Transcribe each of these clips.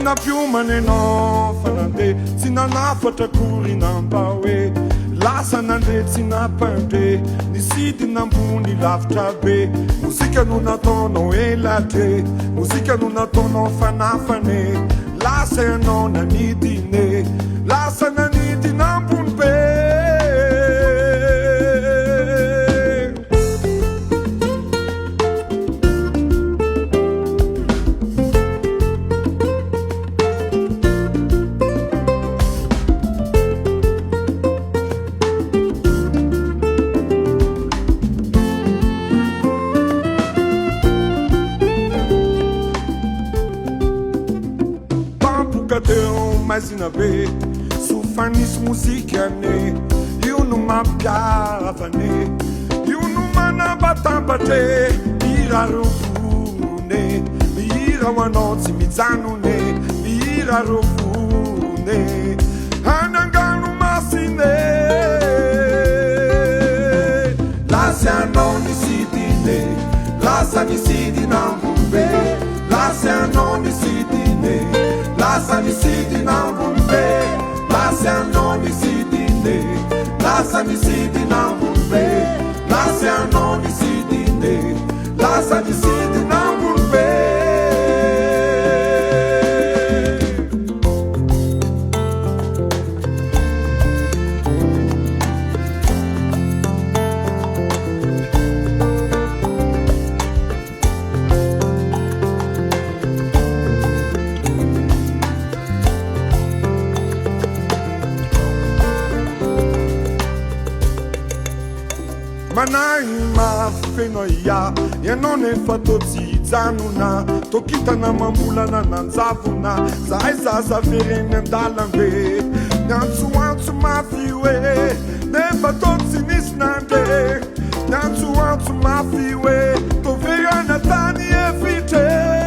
Sina piuma ne no fanande, sina nafatra kuri nambawe. Lasa nande sina pande, ni sidi nambuni lavitra be. Musika nuna tono elate, musika nuna tono fanafane. Lasa no na nidine, lasa na nidi nambun be. Imagina ver, sufanis música ne, eu numa piava ne, eu numa na batambate, mira rufune, mira wanotsi mizanu ne, mira rufune, ANGANOMASINA, lascia non si dine, lascia ni si di nambube, lascia non si dine. Lascia mi sidi na mumbe, lascia non mi sidi ne. Lascia mi sidi na mumbe, lascia non mi sidi ne. Lascia mi sidi na mumbe. Manaima fenoia, ya non è fatto zanuna, tokita na mambulana nanzavuna, zai zaza verene ndalambe, nanzu mafiwe, nefa totsi nisnande, nanzu mafiwe, to vera natani evite.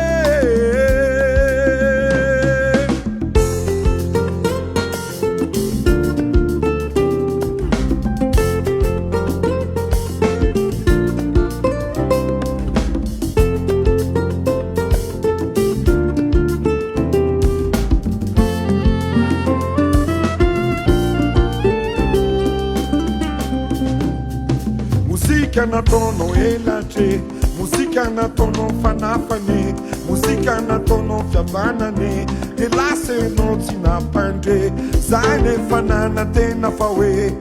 Musica na tono elate, musica na tono fanafane, musica na tono fiavanane, e lasse non si na pande, zaine fanana te na fawe,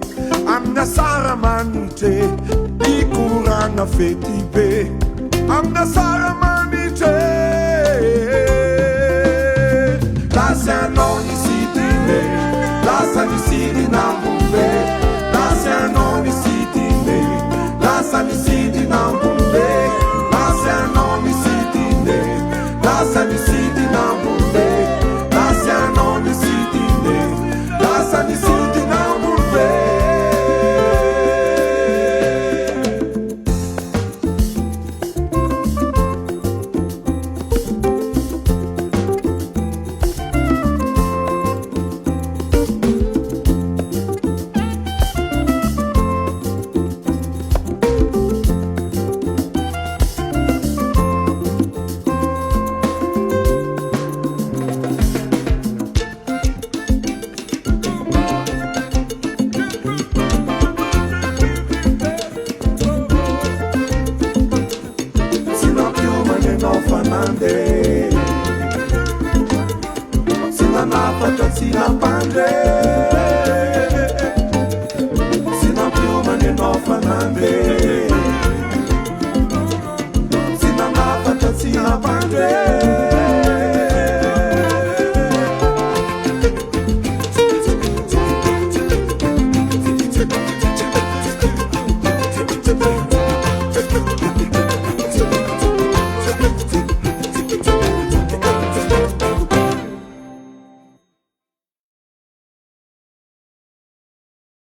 amna sara manite, di curana fetibe, amna sara manite, lasse non si dine, lasse ni si di nambube, lasse non si dine. Lascia mi sidi na mumbe, lascia non mi sidi ne. Lascia mi sidi na mumbe, lascia non mi sidi ne. Lascia mi sidi na mumbe. Fanande